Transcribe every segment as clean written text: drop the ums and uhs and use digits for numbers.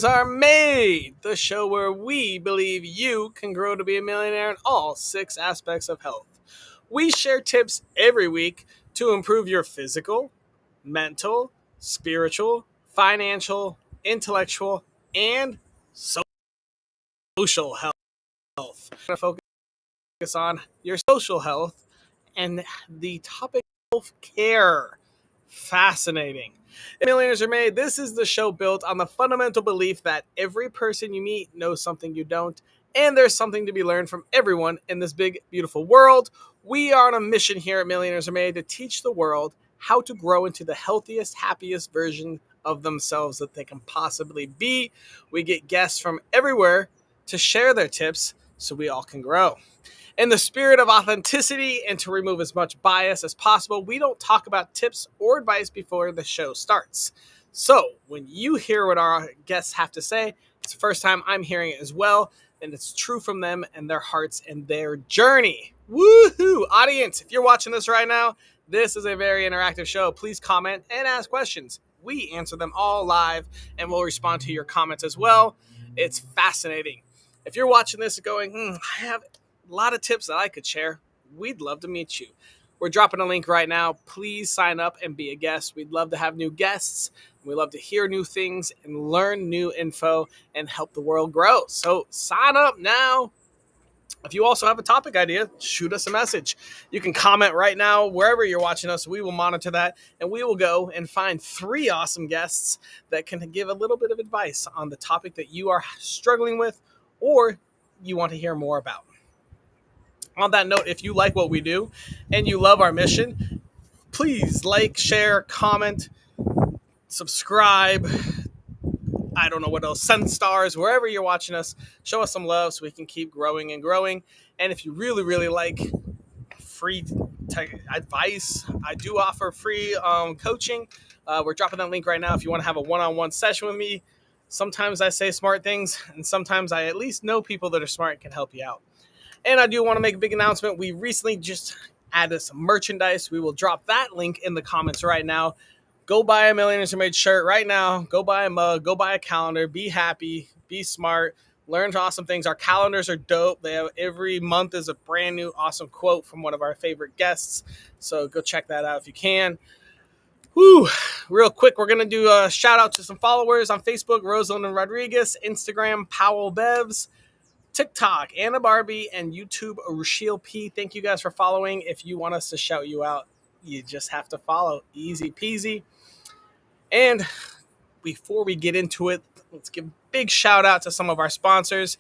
Millionaires Are Made, the show where we believe you can grow to be a millionaire in all 6 aspects of health. We share tips every week to improve your physical, mental, spiritual, financial, intellectual, and social health. We're going to focus on your social health and the topic of self-care. Fascinating. Millionaires Are Made. This is the show built on the fundamental belief that every person you meet knows something you don't, and there's something to be learned from everyone in this big, beautiful world. We are on a mission here at Millionaires Are Made to teach the world how to grow into the healthiest, happiest version of themselves that they can possibly be. We get guests from everywhere to share their tips so we all can grow. In the spirit of authenticity and to remove as much bias as possible, we don't talk about tips or advice before the show starts. So when you hear what our guests have to say, it's the first time I'm hearing it as well, and it's true from them and their hearts and their journey. Woohoo! Audience, if you're watching this right now, this is a very interactive show. Please comment and ask questions. We answer them all live, and we'll respond to your comments as well. It's fascinating. If you're watching this going, I have a lot of tips that I could share, we'd love to meet you. We're dropping a link right now. Please sign up and be a guest. We'd love to have new guests. We love to hear new things and learn new info and help the world grow. So sign up now. If you also have a topic idea, shoot us a message. You can comment right now wherever you're watching us. We will monitor that, and we will go and find 3 awesome guests that can give a little bit of advice on the topic that you are struggling with or you want to hear more about. On that note, if you like what we do and you love our mission, please like, share, comment, subscribe. I don't know what else. Send stars wherever you're watching us. Show us some love so we can keep growing and growing. And if you really, really like free advice, I do offer free coaching. We're dropping that link right now if you want to have a one-on-one session with me. Sometimes I say smart things, and sometimes I at least know people that are smart and can help you out. And I do want to make a big announcement. We recently just added some merchandise. We will drop that link in the comments right now. Go buy a Millionaires Are Made shirt right now. Go buy a mug. Go buy a calendar. Be happy. Be smart. Learn awesome things. Our calendars are dope. They have every month is a brand new awesome quote from one of our favorite guests. So go check that out if you can. Whew. Real quick, we're going to do a shout out to some followers on Facebook, Rosalind and Rodriguez, Instagram, Powell Bevs, TikTok, Anna Barbie, and YouTube, Rochelle P. Thank you guys for following. If you want us to shout you out, you just have to follow. Easy peasy. And before we get into it, let's give a big shout out to some of our sponsors.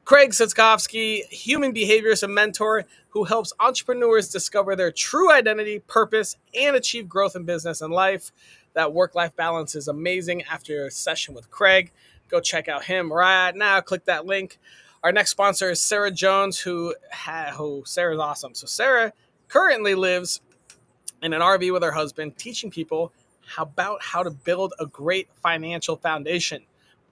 Craig Sitzkowski, human behaviorist and mentor who helps entrepreneurs discover their true identity, purpose, and achieve growth in business and life. That work-life balance is amazing after a session with Craig. Go check out him right now. Click that link. Our next sponsor is Sarah Jones, who Sarah's awesome. So Sarah currently lives in an RV with her husband, teaching people about how to build a great financial foundation.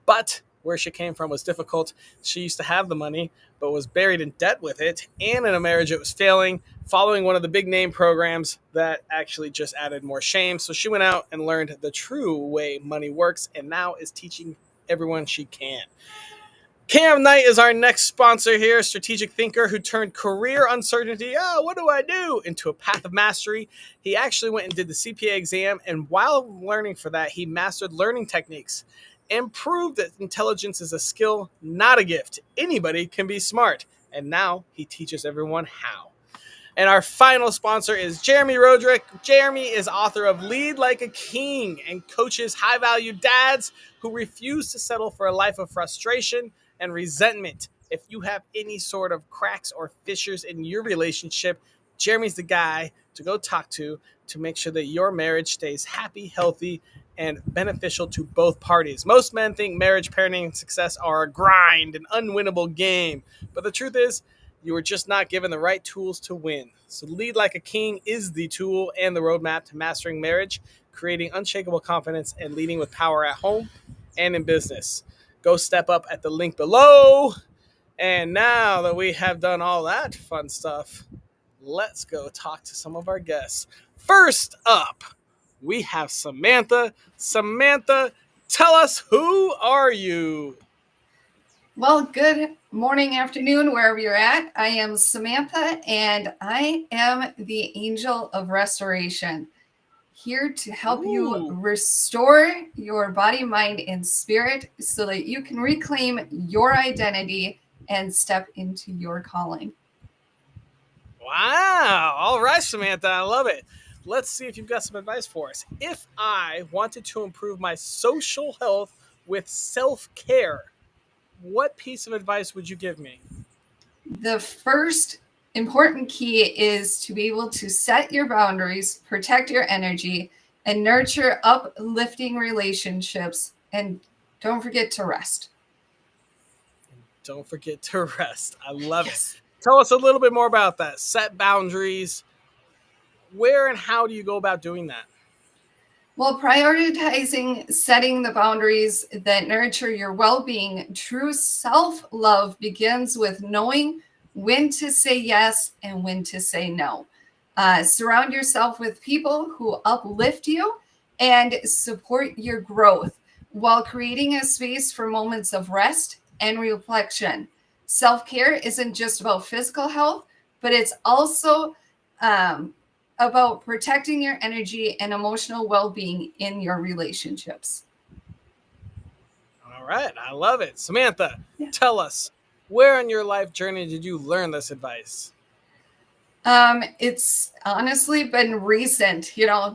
But where she came from was difficult. She used to have the money, but was buried in debt with it, and in a marriage that was failing, following one of the big name programs that actually just added more shame. So she went out and learned the true way money works, and now is teaching everyone she can. Cam Knight is our next sponsor here, a strategic thinker who turned career uncertainty, what do I do, into a path of mastery. He actually went and did the CPA exam, and while learning for that, he mastered learning techniques and proved that intelligence is a skill, not a gift. Anybody can be smart, and now he teaches everyone how. And our final sponsor is Jeremy Roderick. Jeremy is author of Lead Like a King and coaches high-value dads who refuse to settle for a life of frustration and resentment. If you have any sort of cracks or fissures in your relationship, Jeremy's the guy to go talk to make sure that your marriage stays happy, healthy, and beneficial to both parties. Most men think marriage, parenting, and success are a grind, an unwinnable game. But the truth is, you are just not given the right tools to win. So Lead Like a King is the tool and the roadmap to mastering marriage, creating unshakable confidence, and leading with power at home and in business. Go step up at the link below. And now that we have done all that fun stuff, let's go talk to some of our guests. First up, we have Samantha. Samantha, Tell us, who are you? Well, good morning, afternoon, wherever you're at. I am Samantha, and I am the angel of restoration, here to help you Ooh, restore your body, mind, and spirit so that you can reclaim your identity and step into your calling. wow. All right, Samantha, I love it. Let's see if you've got some advice for us. If I wanted to improve my social health with self care, what piece of advice would you give me? The first important key is to be able to set your boundaries, protect your energy, and nurture uplifting relationships. And don't forget to rest. Don't forget to rest. I love it. Yes. Tell us a little bit more about that. Set boundaries. Where and how do you go about doing that? Well, prioritizing setting the boundaries that nurture your well being, true self love begins with knowing when to say yes and when to say no. Surround yourself with people who uplift you and support your growth while creating a space for moments of rest and reflection. Self care isn't just about physical health, but it's also um, about protecting your energy and emotional well being in your relationships. All right. I love it. Samantha, Yeah. tell us, where on your life journey did you learn this advice? It's honestly been recent.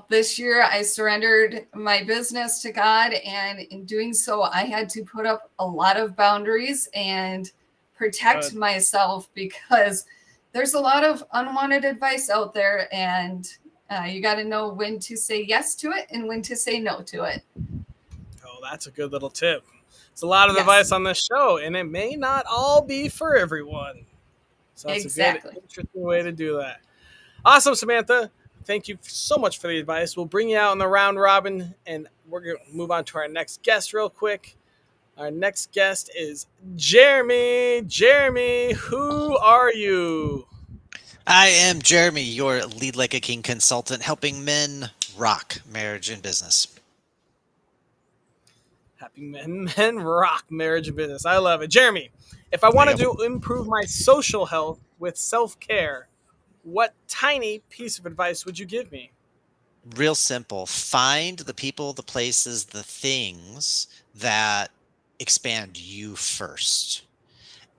This year I surrendered my business to God, and in doing so, I had to put up a lot of boundaries and protect Good. myself because there's a lot of unwanted advice out there, and you got to know when to say yes to it and when to say no to it. Oh, that's a good little tip. It's a lot of Yes, advice on this show, and it may not all be for everyone. So that's a good, exactly. interesting way to do that. Awesome, Samantha. Thank you so much for the advice. We'll bring you out in the round robin, and we're going to move on to our next guest real quick. Our next guest is Jeremy. Jeremy, who are you? I am Jeremy, your lead like a king consultant, helping men rock marriage and business. Happy men rock marriage and business. I love it. Jeremy, if I There you wanted go. to improve my social health with self care, what tiny piece of advice would you give me? Real simple. Find the people, the places, the things that expand you first.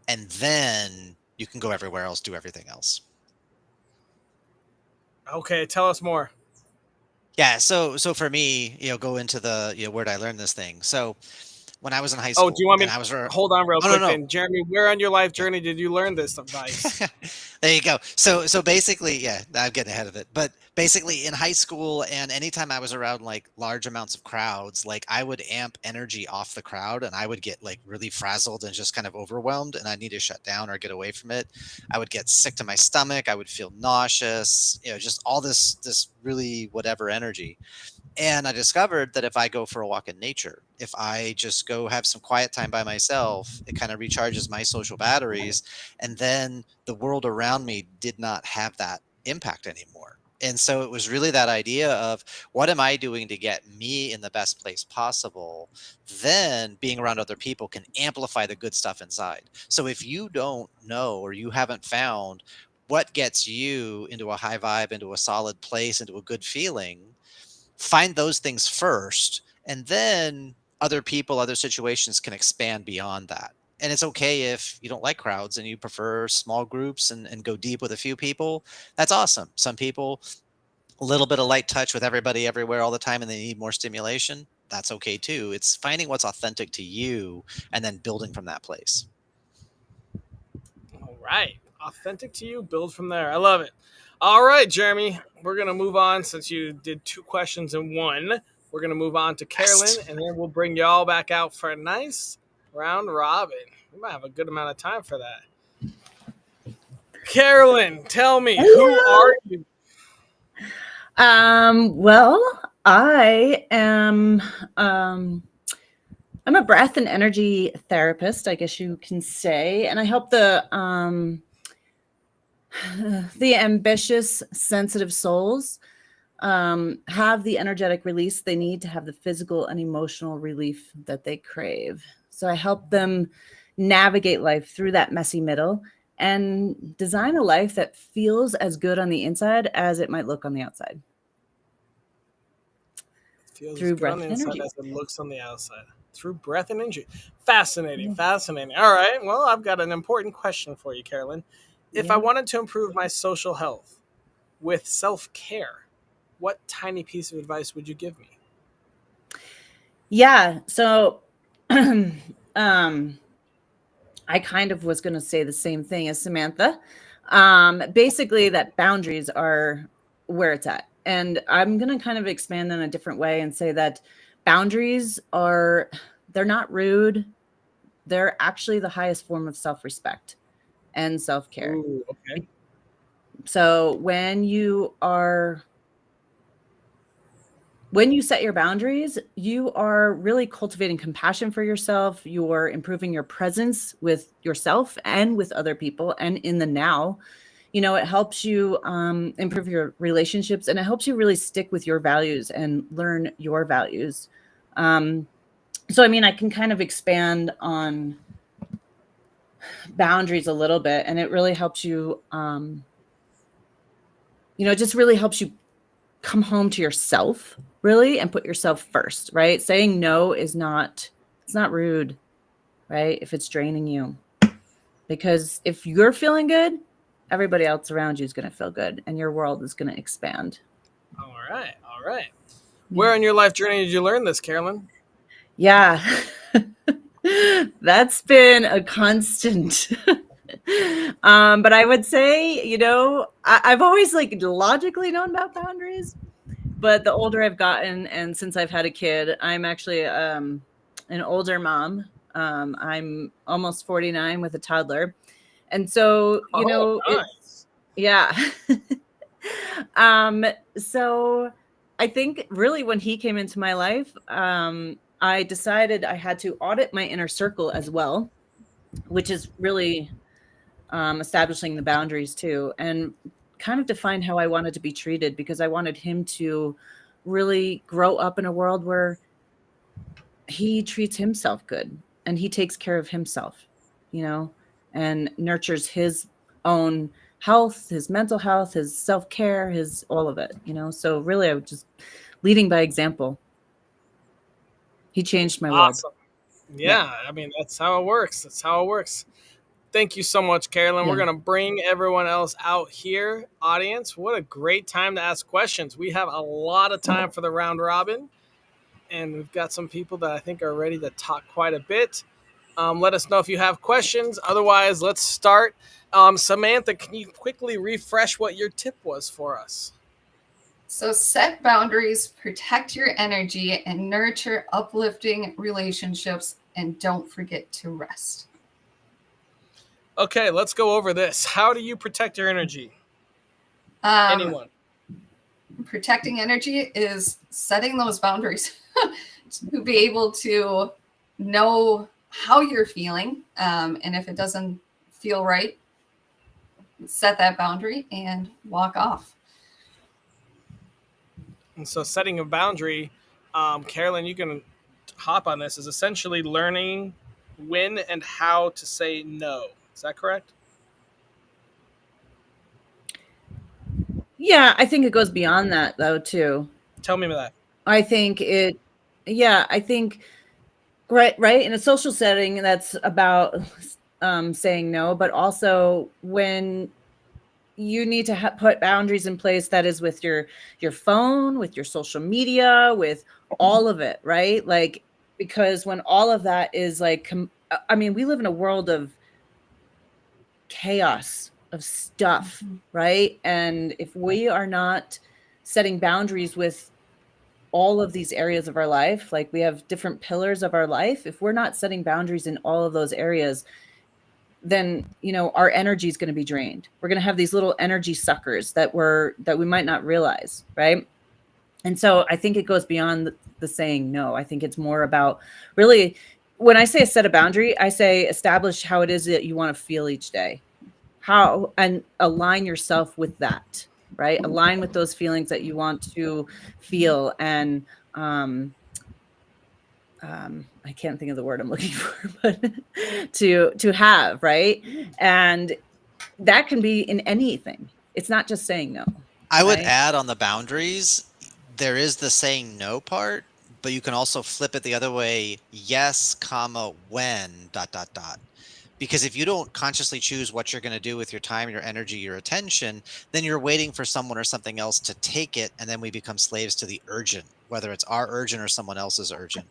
And then you can go everywhere else, do everything else. Okay, tell us more. Yeah, so for me, go into the, where did I learn this thing? So when I was in high Oh, do you school want me and to I was hold on real oh no, quick no. then? Jeremy, where on your life Yeah. journey did you learn this advice? There you go. So basically, yeah, I'm getting ahead of it. But basically in high school and anytime I was around like large amounts of crowds, like I would amp energy off the crowd and I would get like really frazzled and just kind of overwhelmed and I need to shut down or get away from it. I would get sick to my stomach, I would feel nauseous, just all this really whatever energy. And I discovered that if I go for a walk in nature, if I just go have some quiet time by myself, it kind of recharges my social batteries. And then the world around me did not have that impact anymore. And so it was really that idea of what am I doing to get me in the best place possible? Then being around other people can amplify the good stuff inside. So if you don't know or you haven't found what gets you into a high vibe, into a solid place, into a good feeling, find those things first, and then other people, other situations can expand beyond that. And it's okay if you don't like crowds and you prefer small groups and go deep with a few people. That's awesome. Some people, a little bit of light touch with everybody everywhere all the time and they need more stimulation. That's okay too. It's finding what's authentic to you and then building from that place. All right. Authentic to you, build from there. I love it. All right, Jeremy, we're going to move on since you did two questions in one. We're going to move on to Carolyn, Yes. and then we'll bring y'all back out for a nice round robin. We might have a good amount of time for that. Carolyn, tell me, who are Hello. you? Well, I am I'm a breath and energy therapist, I guess you can say, and I help the the ambitious, sensitive souls have the energetic release they need to have the physical and emotional relief that they crave. So I help them navigate life through that messy middle and design a life that feels as good on the inside as it might look on the outside. Feels as Through good on breath the and inside energy. as it looks on the outside. Through breath and energy. Fascinating, Yeah. fascinating. All right. Well, I've got an important question for you, Carolyn. If I Yeah. wanted to improve my social health with self care, what tiny piece of advice would you give me? Yeah. So I kind of was going to say the same thing as Samantha. Basically, that boundaries are where it's at. And I'm going to kind of expand in a different way and say that boundaries are, they're not rude. They're actually the highest form of self respect and self care. Ooh, okay. So when you set your boundaries, you are really cultivating compassion for yourself. You're improving your presence with yourself and with other people and in the now. You know, it helps you improve your relationships, and it helps you really stick with your values and learn your values. So, I mean, I can kind of expand on boundaries a little bit, and it really helps you, it just really helps you come home to yourself really and put yourself first, right? Saying no is not, it's not rude, right? If it's draining you, because if you're feeling good, everybody else around you is going to feel good and your world is going to expand. All right. All right. Yeah. Where in your life journey did you learn this, Carolyn? Yeah. That's been a constant. But I would say, I've always like logically known about boundaries, but the older I've gotten, and since I've had a kid, I'm actually an older mom. I'm almost 49 with a toddler. And so, Oh, it's, nice. yeah. um, so I think really when he came into my life, I decided I had to audit my inner circle as well, which is really establishing the boundaries too, and kind of define how I wanted to be treated, because I wanted him to really grow up in a world where he treats himself good and he takes care of himself, you know, and nurtures his own health, his mental health, his self-care, his all of it, So really I was just leading by example. He changed my world. Awesome. Yeah. Yeah. I mean, that's how it works. That's how it works. Thank you so much, Carolyn. We're Yeah. going to bring everyone else out here. Audience, what a great time to ask questions. We have a lot of time for the round robin, and we've got some people that I think are ready to talk quite a bit. Let us know if you have questions. Otherwise, let's start. Samantha, can you quickly refresh what your tip was for us? So set boundaries, protect your energy, and nurture uplifting relationships. And don't forget to rest. Okay, let's go over this. How do you protect your energy? Um, Anyone? Protecting energy is setting those boundaries to be able to know how you're feeling. And if it doesn't feel right, set that boundary and walk off. And so, setting a boundary, Carolyn, you can hop on this, is essentially learning when and how to say no. Is that correct? Yeah, I think it goes beyond that though too. Tell me that. I think it, yeah, I think right in a social setting that's about saying no, but also when you need to put boundaries in place, that is with your phone, with your social media, with all of it, right? Like, because when all of that is like I mean, we live in a world of chaos, of stuff, right? And if we are not setting boundaries with all of these areas of our life, like we have different pillars of our life, if we're not setting boundaries in all of those areas, then our energy is going to be drained. We're going to have these little energy suckers that we might not realize, right? And so I think it goes beyond the saying no. I think it's more about really, when I say set a boundary, I say establish how it is that you want to feel each day, how, and align yourself with that. right? Align with those feelings that you want to feel, and I can't think of the word I'm looking for, but to have, right? And that can be in anything. It's not just saying no, I would right? add on the boundaries, there is the saying no part, but you can also flip it the other way. Yes, comma, when, dot, dot, dot. Because if you don't consciously choose what you're going to do with your time, your energy, your attention, then you're waiting for someone or something else to take it. And then we become slaves to the urgent, whether it's our urgent or someone else's urgent.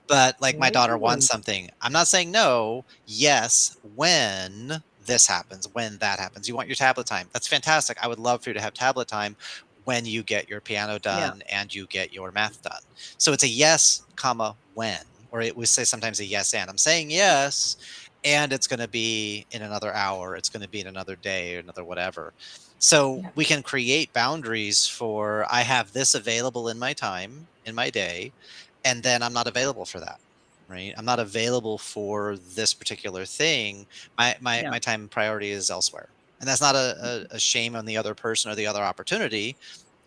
But like my daughter wants something. I'm not saying no. Yes, when this happens, when that happens. You want your tablet time. That's fantastic. I would love for you to have tablet time when you get your piano Yeah. done and you get your math done. So it's a yes, comma, when. Or it we say sometimes a yes and. I'm saying yes, and it's going to be in another hour, it's going to be in another day, or another whatever. So Yeah. we can create boundaries for, I have this available in my time, in my day, and then I'm not available for that, right? I'm not available for this particular thing. My Yeah. time priority is elsewhere, and that's not a shame on the other person or the other opportunity.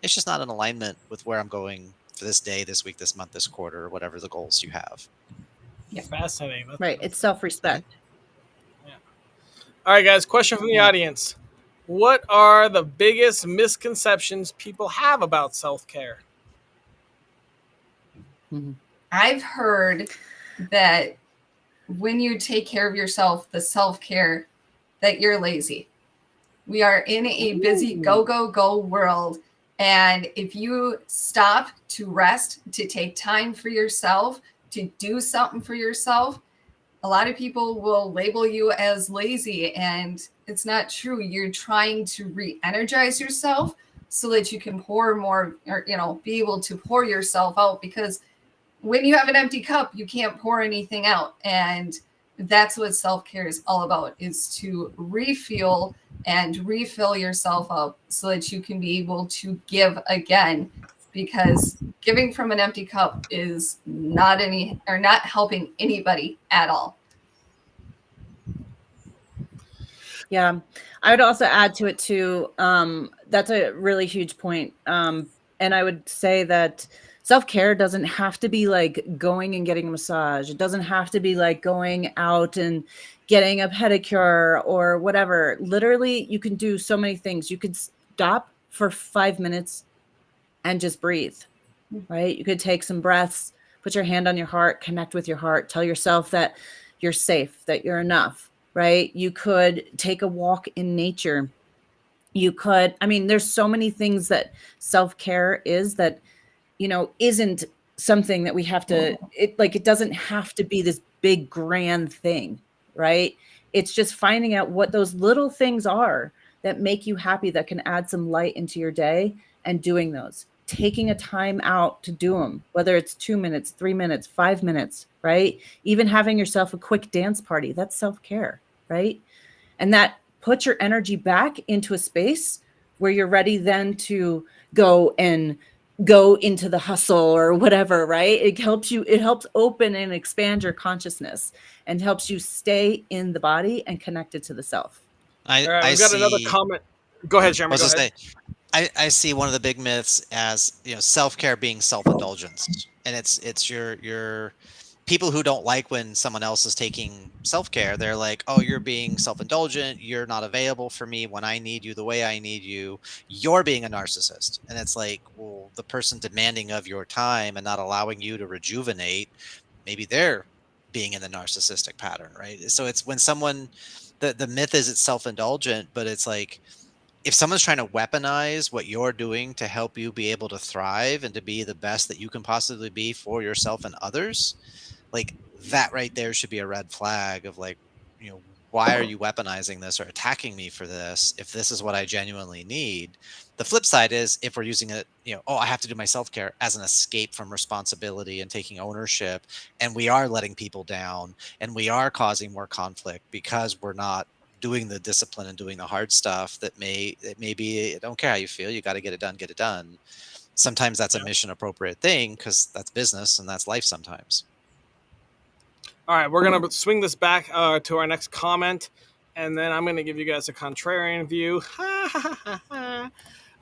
It's just not in alignment with where I'm going for this day, this week, this month, this quarter, or whatever the goals you have. Fascinating. Right. It's self-respect. Yeah. All right, guys. Question from the Yeah. audience: what are the biggest misconceptions people have about self care? Mhm. I've heard that when you take care of yourself, the self care, that you're lazy. We are in a busy go, go, go world. And if you stop to rest, to take time for yourself, to do something for yourself, a lot of people will label you as lazy. And it's not true. You're trying to re energize yourself so that you can pour more, or, be able to pour yourself out, because when you have an empty cup, you can't pour anything out. And that's what self-care is all about, is to refuel and refill yourself up so that you can be able to give again, because giving from an empty cup is not helping anybody at all. Yeah. I would also add to it too. That's a really huge point. And I would say that self-care doesn't have to be like going and getting a massage. It doesn't have to be like going out and getting a pedicure or whatever. Literally, you can do so many things. You could stop for 5 minutes and just breathe, right? You could take some breaths, put your hand on your heart, connect with your heart, tell yourself that you're safe, that you're enough, right? You could take a walk in nature. You could, I mean, there's so many things that self-care is that, isn't something that we have to, it doesn't have to be this big grand thing, right? It's just finding out what those little things are that make you happy, that can add some light into your day, and doing those, taking a time out to do them, whether it's 2 minutes, 3 minutes, 5 minutes, right? Even having yourself a quick dance party, that's self-care, right? And that puts your energy back into a space where you're ready then to go into the hustle or whatever, right? It helps open and expand your consciousness and helps you stay in the body and connected to the self. All right, I we've got another see. comment. Go ahead, I Jeremy. was Go gonna ahead. say, I see one of the big myths as, self-care being self-indulgence. And it's your people who don't like when someone else is taking self-care, they're like, "Oh, you're being self-indulgent, you're not available for me when I need you the way I need you. You're being a narcissist." And it's like, well, the person demanding of your time and not allowing you to rejuvenate, maybe they're being in the narcissistic pattern, right? So it's when someone, the myth is it's self-indulgent, but it's like, if someone's trying to weaponize what you're doing to help you be able to thrive and to be the best that you can possibly be for yourself and others, like that right there should be a red flag of like, why are you weaponizing this or attacking me for this if this is what I genuinely need? The flip side is if we're using it, oh, I have to do my self-care as an escape from responsibility and taking ownership, and we are letting people down and we are causing more conflict because we're not doing the discipline and doing the hard stuff it may be, I don't care how you feel, you got to get it done. Sometimes that's a Yeah. mission appropriate thing because that's business and that's life sometimes. All right, we're gonna swing this back to our next comment, and then I'm gonna give you guys a contrarian view.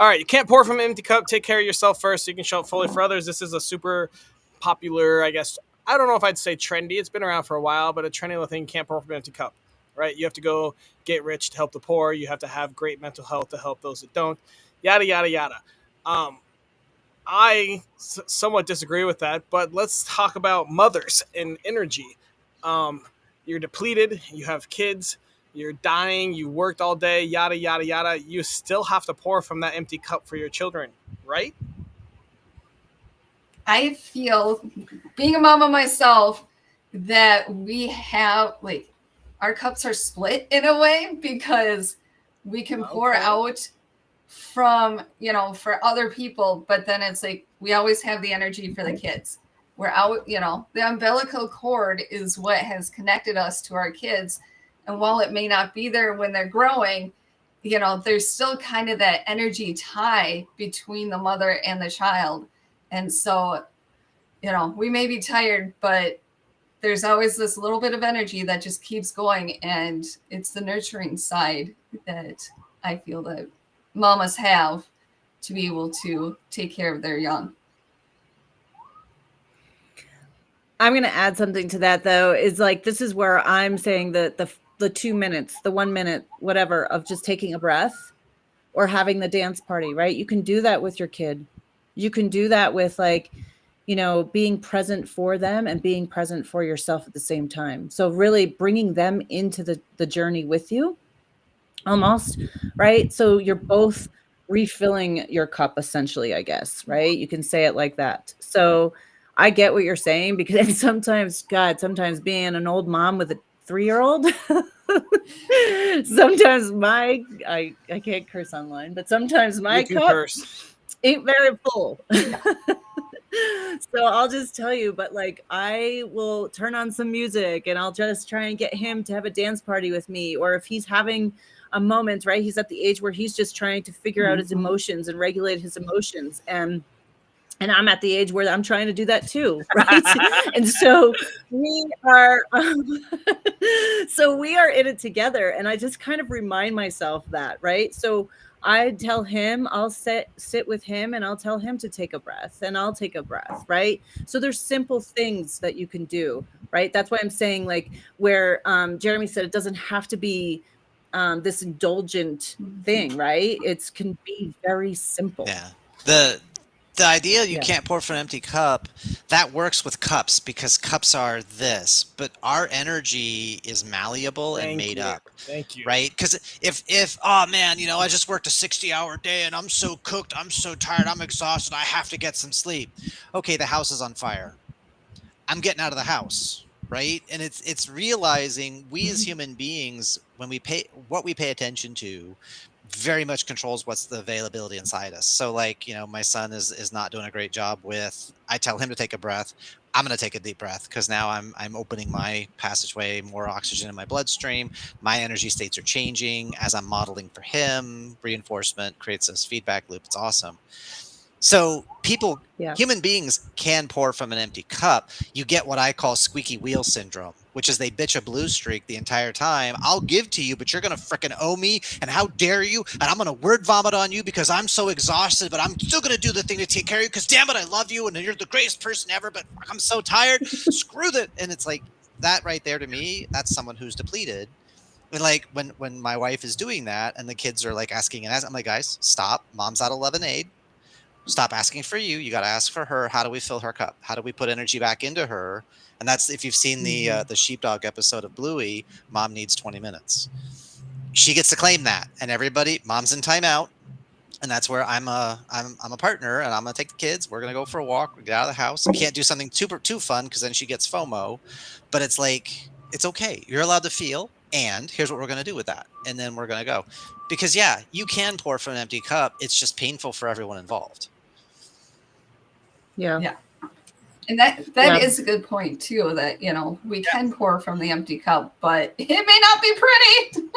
All right, you can't pour from an empty cup. Take care of yourself first so you can show up fully for others. This is a super popular, I guess, I don't know if I'd say trendy. It's been around for a while, but a trendy little thing, you can't pour from an empty cup, right? You have to go get rich to help the poor. You have to have great mental health to help those that don't, yada, yada, yada. Um, somewhat disagree with that, but let's talk about mothers and energy. Um, you're depleted, you have kids, you're dying, you worked all day, yada, yada, yada. You still have to pour from that empty cup for your children, right? I feel, being a mama myself, that we have, like, our cups are split in a way, because we can pour out from, for other people, but then it's like we always have the energy for the kids. We're out, the umbilical cord is what has connected us to our kids. And while it may not be there when they're growing, there's still kind of that energy tie between the mother and the child. And so, we may be tired, but there's always this little bit of energy that just keeps going. And it's the nurturing side that I feel that mamas have to be able to take care of their young. I'm going to add something to that, though, is like, this is where I'm saying that the 2 minutes, the 1 minute, whatever, of just taking a breath or having the dance party, right? You can do that with your kid. You can do that with, like, being present for them and being present for yourself at the same time. So really bringing them into the journey with you, almost, right? So you're both refilling your cup, essentially, I guess, right? You can say it like that. So I get what you're saying, because sometimes being an old mom with a 3-year-old, sometimes I can't curse online, but sometimes my cup ain't very full. So I'll just tell you, but like, I will turn on some music and I'll just try and get him to have a dance party with me. Or if he's having a moment, right, he's at the age where he's just trying to figure out his emotions and regulate his emotions. And I'm at the age where I'm trying to do that too, right? And so we are, we are in it together. And I just kind of remind myself that, right? So I tell him, I'll sit with him and I'll tell him to take a breath, and I'll take a breath, right? So there's simple things that you can do, right? That's why I'm saying, like, where Jeremy said, it doesn't have to be this indulgent thing, right? It can be very simple. Yeah. The idea you can't pour from an empty cup, that works with cups, because cups are this, but our energy is malleable and made up. Thank you. Right? Because if oh man, I just worked a 60-hour day and I'm so cooked, I'm so tired, I'm exhausted, I have to get some sleep. Okay, the house is on fire. I'm getting out of the house, right? And it's realizing we as human beings, when what we pay attention to very much controls what's the availability inside us. So like, my son is not doing a great job with, I tell him to take a breath. I'm going to take a deep breath, because now I'm opening my passageway, more oxygen in my bloodstream. My energy states are changing as I'm modeling for him. Reinforcement creates this feedback loop. It's awesome. So human beings can pour from an empty cup. You get what I call squeaky wheel syndrome, which is they bitch a blue streak the entire time. I'll give to you, but you're going to freaking owe me. And how dare you? And I'm going to word vomit on you because I'm so exhausted, but I'm still going to do the thing to take care of you because damn it, I love you. And you're the greatest person ever, but I'm so tired. Screw that. And it's like that right there to me, that's someone who's depleted. And like when my wife is doing that and the kids are like asking, I'm like, guys, stop. Mom's out of lemonade. Stop asking for you. You got to ask for her. How do we fill her cup? How do we put energy back into her? And that's, if you've seen the sheepdog episode of Bluey, mom needs 20 minutes. She gets to claim that, and everybody, mom's in timeout, and that's where I'm a partner, and I'm gonna take the kids. We're gonna go for a walk. We get out of the house. We can't do something too fun because then she gets FOMO. But it's like, it's okay. You're allowed to feel, and here's what we're gonna do with that, and then we're gonna go. Because you can pour from an empty cup. It's just painful for everyone involved. Yeah. And that is a good point too, that, we can pour from the empty cup, but it may not be pretty.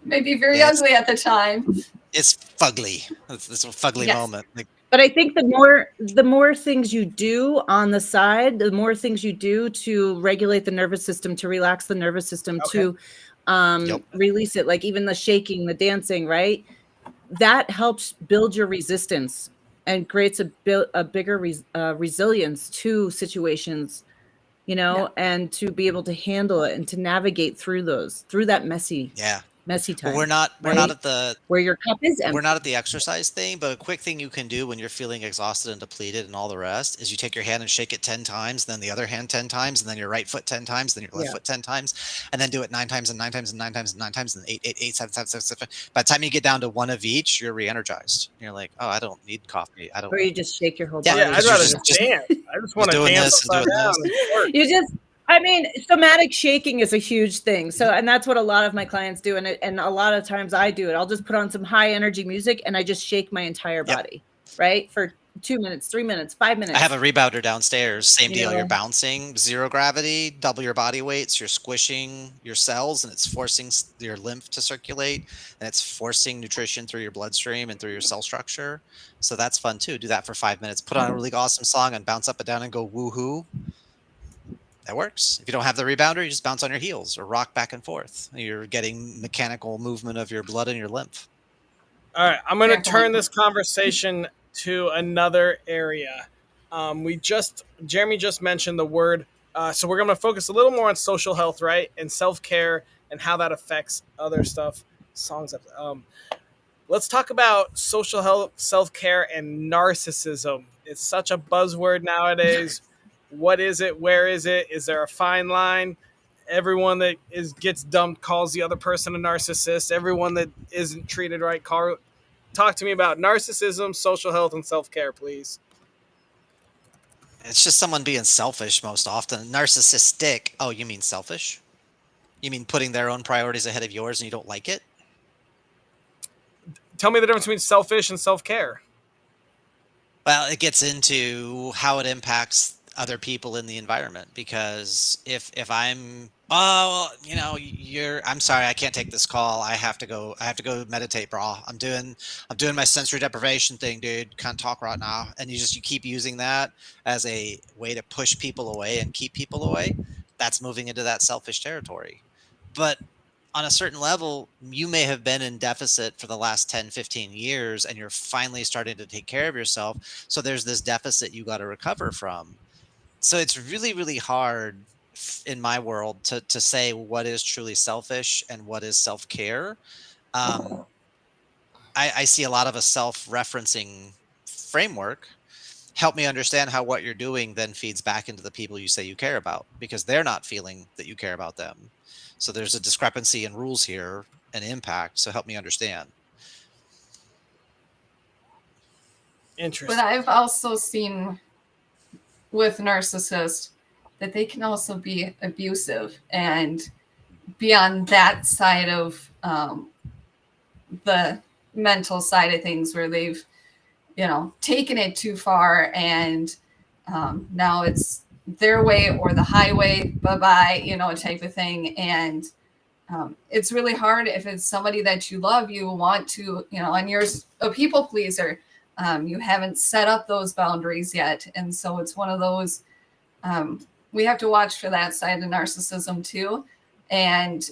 It may be very ugly at the time. It's fugly. It's a fugly moment. But I think the more things you do on the side, the more things you do to regulate the nervous system, to relax the nervous system, to release it, like even the shaking, the dancing, right? that helps build your resistance and creates a bigger resilience to situations, and to be able to handle it and to navigate through that messy Yeah. Well, time, we're not right? at the Where your cup is we're empty. not at the exercise thing, but a quick thing you can do when you're feeling exhausted and depleted and all the rest is you take your hand and shake it 10 times, then the other hand 10 times, and then your right foot 10 times, then your left Yeah. foot 10 times, and then do it 9 times and 9 times and 9 times and 9 times and 8, 8, 8, 7, 7, 7, 7. By the time you get down to one of each, you're re-energized. You're like, oh, I don't need coffee. I don't. Or you just shake your whole Yeah, Yeah, body. I'd because you're rather just just dance. I just want to doing dance this and upside doing down this. and twerk. You just, I mean, somatic shaking is a huge thing. So, and that's what a lot of my clients do. And a lot of times I do it. I'll just put on some high energy music and I just shake my entire Yep. body, right? For 2 minutes, 3 minutes, 5 minutes. I have a rebounder downstairs. Same You deal. You're know. bouncing, zero gravity, double your body weights. You're squishing your cells, and it's forcing your lymph to circulate, and it's forcing nutrition through your bloodstream and through your cell structure. So that's fun too. Do that for 5 minutes. Put on a really awesome song and bounce up and down and go woohoo. That works. If you don't have the rebounder, you just bounce on your heels or rock back and forth. You're getting mechanical movement of your blood and your lymph. All right, I'm going to Fair turn point. this conversation to another area. Jeremy just mentioned the word, so we're going to focus a little more on social health, right, and self care and how that affects other stuff. Songs. Let's talk about social health, self care, and narcissism. It's such a buzzword nowadays. What is it? Where is it? Is there a fine line? Everyone that gets dumped calls the other person a narcissist. Everyone that isn't treated right talk to me about narcissism, social health, and self care, please. It's just someone being selfish most often. Narcissistic. Oh, you mean selfish? You mean putting their own priorities ahead of yours and you don't like it? Tell me the difference between selfish and self care. Well, it gets into how it impacts other people in the environment because if I'm I'm sorry, I can't take this call. I have to go meditate, bro. I'm doing my sensory deprivation thing, dude. Can't talk right now. And you keep using that as a way to push people away and keep people away. That's moving into that selfish territory. But on a certain level, you may have been in deficit for the last 10, 15 years, and you're finally starting to take care of yourself. So there's this deficit you got to recover from. So it's really, really hard in my world to say what is truly selfish and what is self-care. Um, I see a lot of a self-referencing framework. Help me understand how what you're doing then feeds back into the people you say you care about because they're not feeling that you care about them. So there's a discrepancy in rules here and impact. So help me understand. But Interesting. I've also seen with narcissists that they can also be abusive and be on that side of the mental side of things where they've taken it too far and now it's their way or the highway, bye-bye, type of thing. And it's really hard if it's somebody that you love, you want to, and you're a people pleaser. You haven't set up those boundaries yet. And so it's one of those, we have to watch for that side of narcissism too. And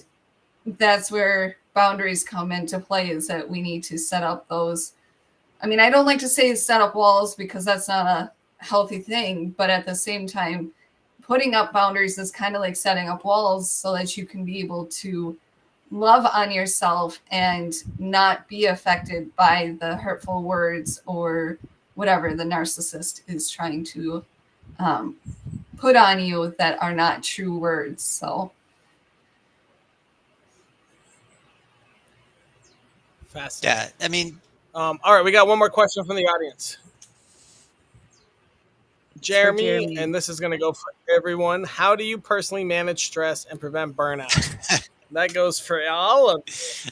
that's where boundaries come into play, is that we need to set up those. I mean, I don't like to say set up walls because that's not a healthy thing, but at the same time, putting up boundaries is kind of like setting up walls so that you can be able to love on yourself and not be affected by the hurtful words or whatever the narcissist is trying to put on you that are not true words. So Fascinating. Yeah. I mean, All right, we got one more question from the audience. Jeremy, Jeremy. and this is going to go for everyone. How do you personally manage stress and prevent burnout? That goes for all of you.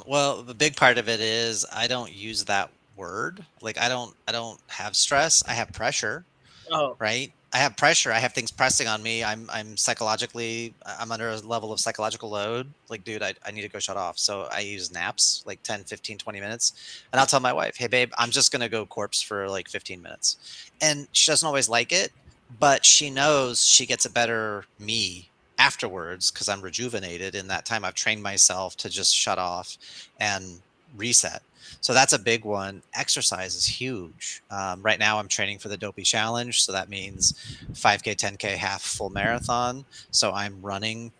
well, the big part of it is I don't use that word. Like I don't have stress. I have pressure. Oh, Right? I have pressure. I have things pressing on me. I'm psychologically I'm under a level of psychological load. Like, dude, I need to go shut off. So I use naps like 10, 15, 20 minutes. And I'll tell my wife, hey babe, I'm just gonna go corpse for like 15 minutes. And she doesn't always like it, but she knows she gets a better me afterwards because I'm rejuvenated in that time. I've trained myself to just shut off and reset. So that's a big one. Exercise is huge. Right now I'm training for the Dopey Challenge. So that means 5K, 10K, half, full marathon. So I'm running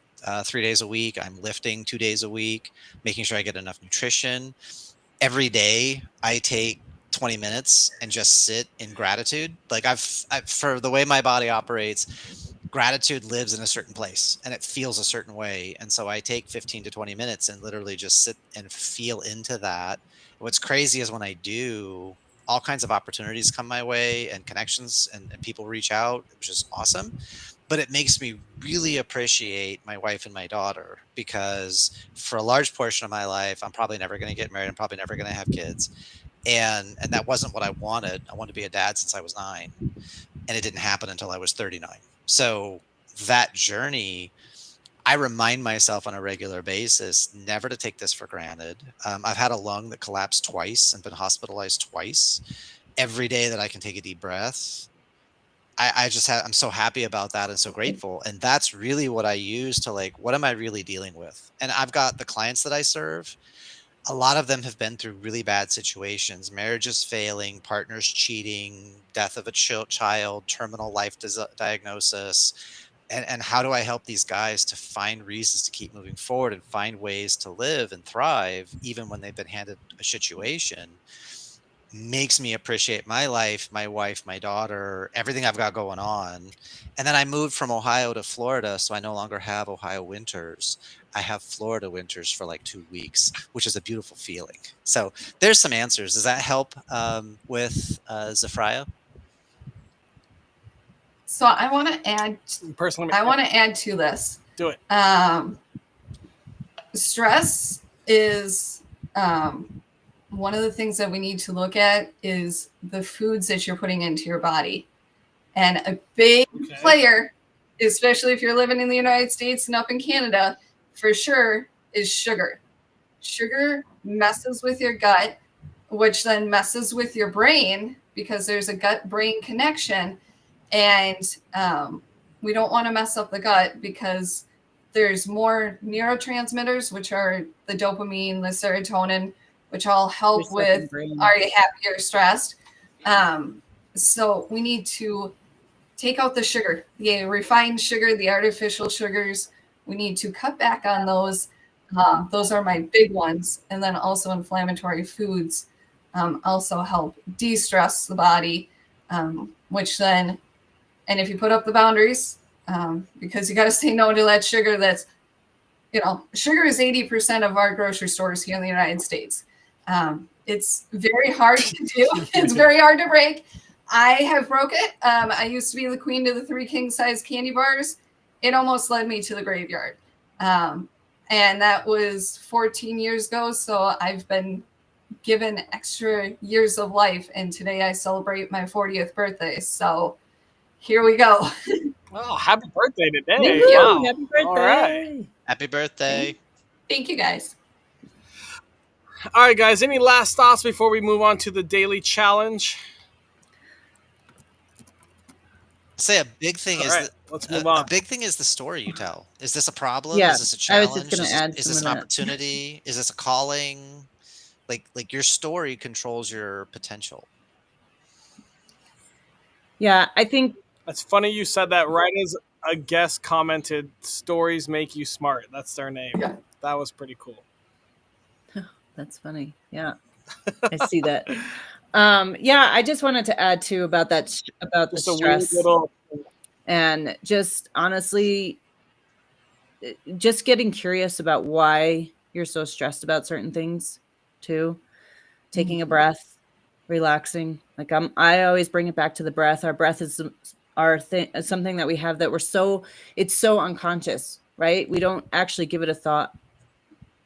3 days a week. I'm lifting 2 days a week, making sure I get enough nutrition. Every day I take 20 minutes and just sit in gratitude. Like for the way my body operates, gratitude lives in a certain place and it feels a certain way. And so I take 15 to 20 minutes and literally just sit and feel into that. What's crazy is when I do, all kinds of opportunities come my way and connections and people reach out, which is awesome. But it makes me really appreciate my wife and my daughter, because for a large portion of my life, I'm probably never going to get married. I'm probably never going to have kids. And that wasn't what I wanted. I wanted to be a dad since I was 9, and it didn't happen until I was 39. So that journey, I remind myself on a regular basis never to take this for granted. I've had a lung that collapsed twice and been hospitalized twice. Every day that I can take a deep breath, I'm so happy about that and so grateful. And that's really what I use to, like, what am I really dealing with? And I've got the clients that I serve. A lot of them have been through really bad situations, marriages failing, partners cheating, death of a child, terminal life diagnosis. And how do I help these guys to find reasons to keep moving forward and find ways to live and thrive, even when they've been handed a situation? Makes me appreciate my life, my wife, my daughter, everything I've got going on. And then I moved from Ohio to Florida, so I no longer have Ohio winters. I have Florida winters for like 2 weeks, which is a beautiful feeling. So there's some answers. Does that help with Zafraya? So I want to add. Personally, I want to add to this. do it. Stress is one of the things that we need to look at is the foods that you're putting into your body. And a big player, especially if you're living in the United States and up in Canada, for sure, is sugar. Sugar messes with your gut, which then messes with your brain because there's a gut-brain connection. And we don't want to mess up the gut because there's more neurotransmitters, which are the dopamine, the serotonin, which all help with are you happy or stressed. So we need to take out the sugar, the refined sugar, the artificial sugars. We need to cut back on those. Those are my big ones. And then also inflammatory foods also help de-stress the body, which then, and if you put up the boundaries, because you got to say no to that sugar that's, sugar is 80% of our grocery stores here in the United States. It's very hard to do. It's very hard to break. I have broke it. I used to be the queen to the 3 king-size candy bars. It almost led me to the graveyard. And that was 14 years ago. So I've been given extra years of life. And today I celebrate my 40th birthday. So here we go. Oh, happy birthday today. Thank you. Wow. Happy birthday. All right. Happy birthday. Thank you, guys. All right, guys. Any last thoughts before we move on to the daily challenge? Say a big thing let's move on. A big thing is the story you tell. Is this a problem? Yeah, Is this a challenge? I was just going to add is some this of an that. opportunity? Is this a calling? Like your story controls your potential. Yeah, I think That's funny you said that right as a guest commented, stories make you smart. That's their name. Yeah. That was pretty cool. that's funny. Yeah, I see that. Yeah, I just wanted to add too about that, about Just the a weird stress little. and just honestly, just getting curious about why you're so stressed about certain things too. Taking a breath, relaxing. Like I always bring it back to the breath. Our breath is something that we have that it's so unconscious, right? We don't actually give it a thought.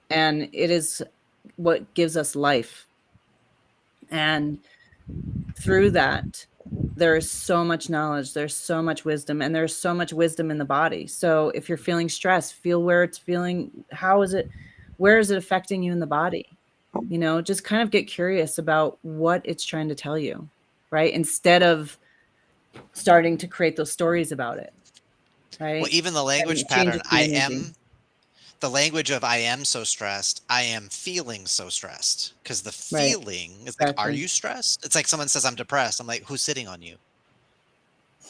And it is what gives us life. And through that, there is so much knowledge, there's so much wisdom, and there's so much wisdom in the body. So if you're feeling stress, feel where it's feeling, where is it affecting you in the body? Just kind of get curious about what it's trying to tell you, right? Instead of starting to create those stories about it, right? Well, even the language pattern, the language of I am so stressed, I am feeling so stressed. Because the Right. feeling is like, are Exactly. you stressed? It's like someone says, I'm depressed. I'm like, who's sitting on you?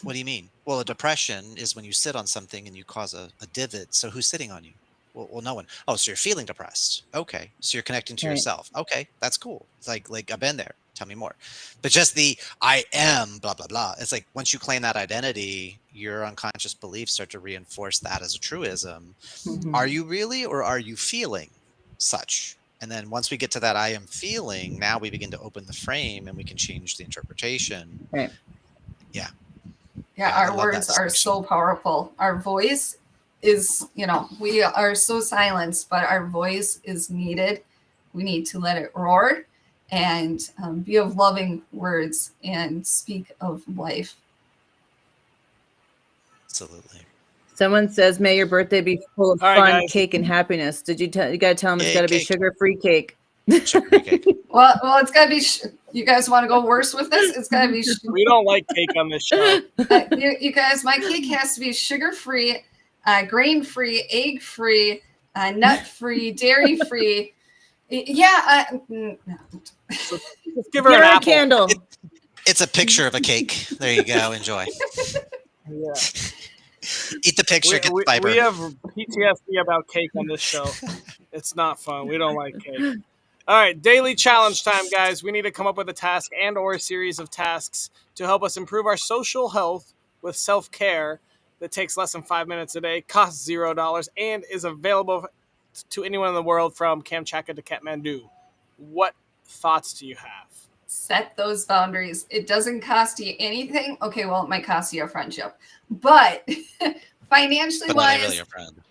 What do you mean? Well, a depression is when you sit on something and you cause a divot. So who's sitting on you? Well, no one. Oh, so you're feeling depressed. Okay. So you're connecting to Right. yourself. Okay, that's cool. It's like I've been there. Tell me more. But just the I am blah blah blah. It's like once you claim that identity, your unconscious beliefs start to reinforce that as a truism. Mhm. Are you really or are you feeling such? And then once we get to that I am feeling, now we begin to open the frame and we can change the interpretation. Right. Yeah. Yeah, I our love that words are distinction. so powerful. Our voice is, we are so silenced, but our voice is needed. We need to let it roar and be of loving words and speak of life. Absolutely. Someone says, "May your birthday be full of All right, fun, guys. cake, and happiness." Did you tell? You gotta tell them it's Yay, gotta be cake. sugar-free cake. Sugar-free cake. Well, it's got to be. You guys want to go worse with this? It's got to be. We don't like cake on this show. You guys, my cake has to be sugar-free, grain-free, egg-free, nut-free, dairy-free. Yeah. So just give her Give an her a apple. candle. It's a picture of a cake. There you go. Enjoy. Yeah. Eat the picture, get the fiber. We have PTSD about cake on this show. It's not fun. We don't like cake. All right, daily challenge time, guys. We need to come up with a task and or a series of tasks to help us improve our social health with self-care that takes less than 5 minutes a day, costs $0, and is available to anyone in the world from Kamchatka to Kathmandu. What thoughts do you have? Set those boundaries. It doesn't cost you anything. Okay, well, it might cost you a friendship, but financially But wise, not really your friend.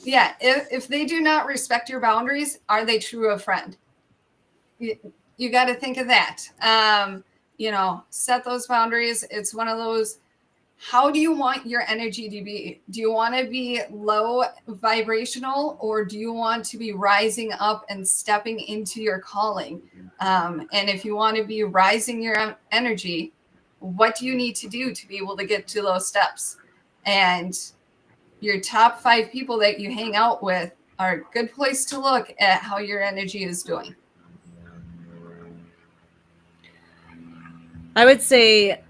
yeah, if they do not respect your boundaries, are they true a friend? You got to think of that. Set those boundaries. It's one of those. How do you want your energy to be? Do you want to be low vibrational, or do you want to be rising up and stepping into your calling? And if you want to be rising your energy, what do you need to do to be able to get to those steps? And your top 5 people that you hang out with are a good place to look at how your energy is doing. I would say,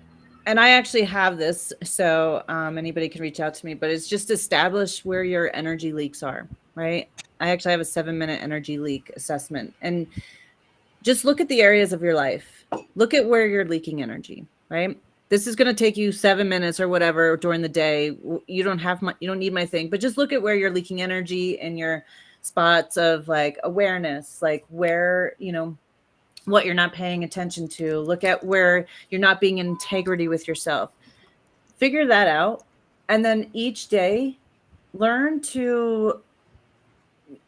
and I actually have this, so anybody can reach out to me, but it's just establish where your energy leaks are, right? I actually have a 7-minute energy leak assessment, and just look at the areas of your life. Look at where you're leaking energy, right? This is going to take you 7 minutes or whatever during the day. You don't need my thing, but just look at where you're leaking energy and your spots of like awareness, like where, what you're not paying attention to. Look at where you're not being in integrity with yourself. Figure that out. And then each day, learn to,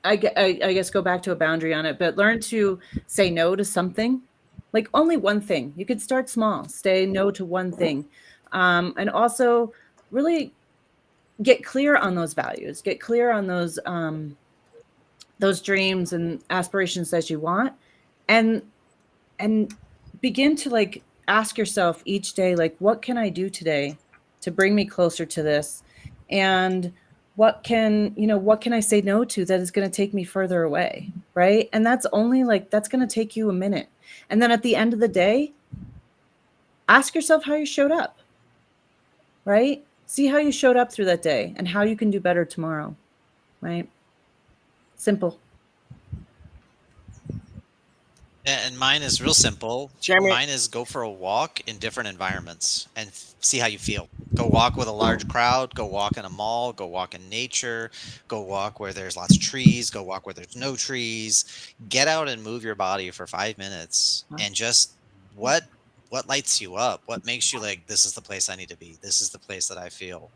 I guess, go back to a boundary on it, but learn to say no to something, like only one thing. You could start small, say no to one thing. And also really get clear on those values, get clear on those dreams and aspirations that you want. And begin to like ask yourself each day, like, what can I do today to bring me closer to this? And what can I say no to that is going to take me further away, right? And that's going to take you a minute. And then at the end of the day, ask yourself how you showed up, right? See how you showed up through that day and how you can do better tomorrow, right? Simple. And mine is real simple. Jeremy- Mine is go for a walk in different environments and see how you feel. Go walk with a large crowd. Go walk in a mall. Go walk in nature. Go walk where there's lots of trees. Go walk where there's no trees. Get out and move your body for 5 minutes and just what lights you up? What makes you like, this is the place I need to be. This is the place that I feel.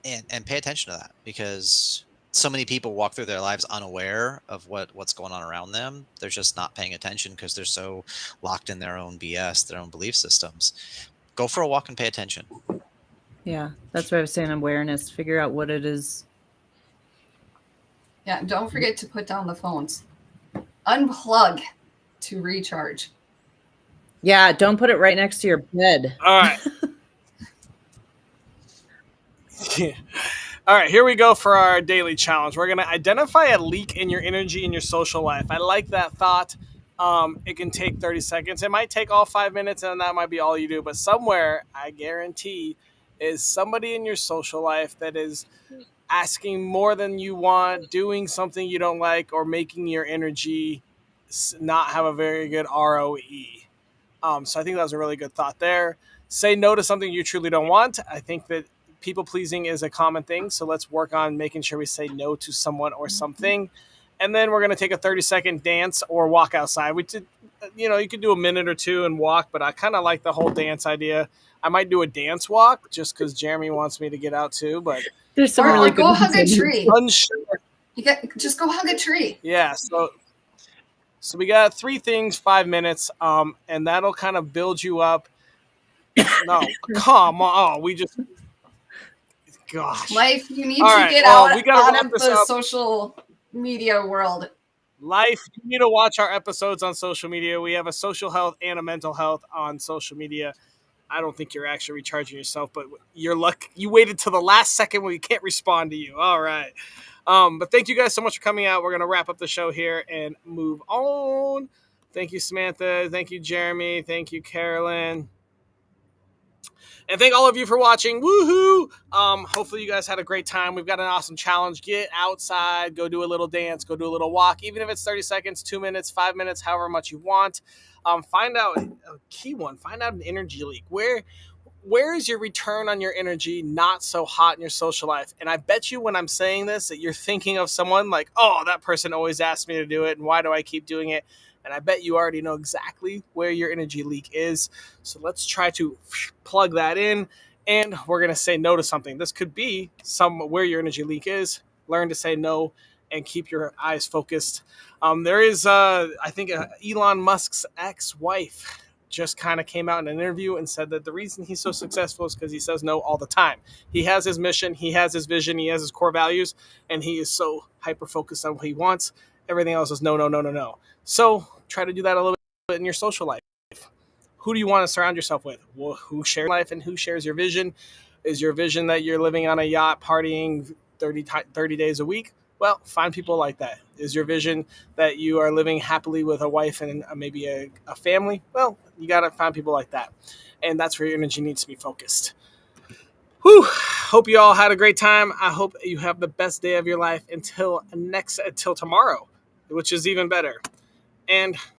And pay attention to that, because so many people walk through their lives unaware of what's going on around them. They're just not paying attention because they're so locked in their own BS, their own belief systems. Go for a walk and pay attention. Yeah, that's what I was saying. Awareness, figure out what it is. Yeah, don't forget to put down the phones. Unplug to recharge. Yeah, don't put it right next to your bed. All right. All right, here we go for our daily challenge. We're going to identify a leak in your energy in your social life. I like that thought. It can take 30 seconds. It might take all 5 minutes, and that might be all you do. But somewhere, I guarantee, is somebody in your social life that is asking more than you want, doing something you don't like, or making your energy not have a very good ROE. So I think that was a really good thought there. Say no to something you truly don't want. I think that people pleasing is a common thing. So let's work on making sure we say no to someone or something. And then we're going to take a 30-second dance or walk outside. We did, you could do a minute or two and walk, but I kind of like the whole dance idea. I might do a dance walk just because Jeremy wants me to get out too, but There's some Or, really or good go ones hug a in here. tree. unsure. Just go hug a tree. Yeah. So we got 3 things, 5 minutes, and that'll kind of build you up. No, come on. Gosh. Life, you need All to right. get Well, out, we got to out wrap of this the up. social media world. Life, you need to watch our episodes on social media. We have a social health and a mental health on social media. I don't think you're actually recharging yourself, but you're lucky. You waited till the last second when we can't respond to you. All right. But thank you guys so much for coming out. We're going to wrap up the show here and move on. Thank you, Samantha. Thank you, Jeremy. Thank you, Carolyn. And thank all of you for watching. Woohoo! Hopefully you guys had a great time. We've got an awesome challenge. Get outside, go do a little dance, go do a little walk, even if it's 30 seconds, 2 minutes, 5 minutes, however much you want. Find out a key one. Find out an energy leak. Where is your return on your energy not so hot in your social life? And I bet you when I'm saying this that you're thinking of someone like, oh, that person always asks me to do it, and why do I keep doing it? And I bet you already know exactly where your energy leak is. So let's try to plug that in, and we're going to say no to something. This could be where your energy leak is. Learn to say no and keep your eyes focused. There is, I think, Elon Musk's ex-wife just kind of came out in an interview and said that the reason he's so successful is because he says no all the time. He has his mission, he has his vision, he has his core values, and he is so hyper-focused on what he wants. Everything else is no, no, no, no, no. So try to do that a little bit in your social life. Who do you want to surround yourself with? Well, who shares life and who shares your vision? Is your vision that you're living on a yacht partying 30 days a week? Well, find people like that. Is your vision that you are living happily with a wife and maybe a family? Well, you got to find people like that. And that's where your energy needs to be focused. Whew. Hope you all had a great time. I hope you have the best day of your life until tomorrow, which is even better. And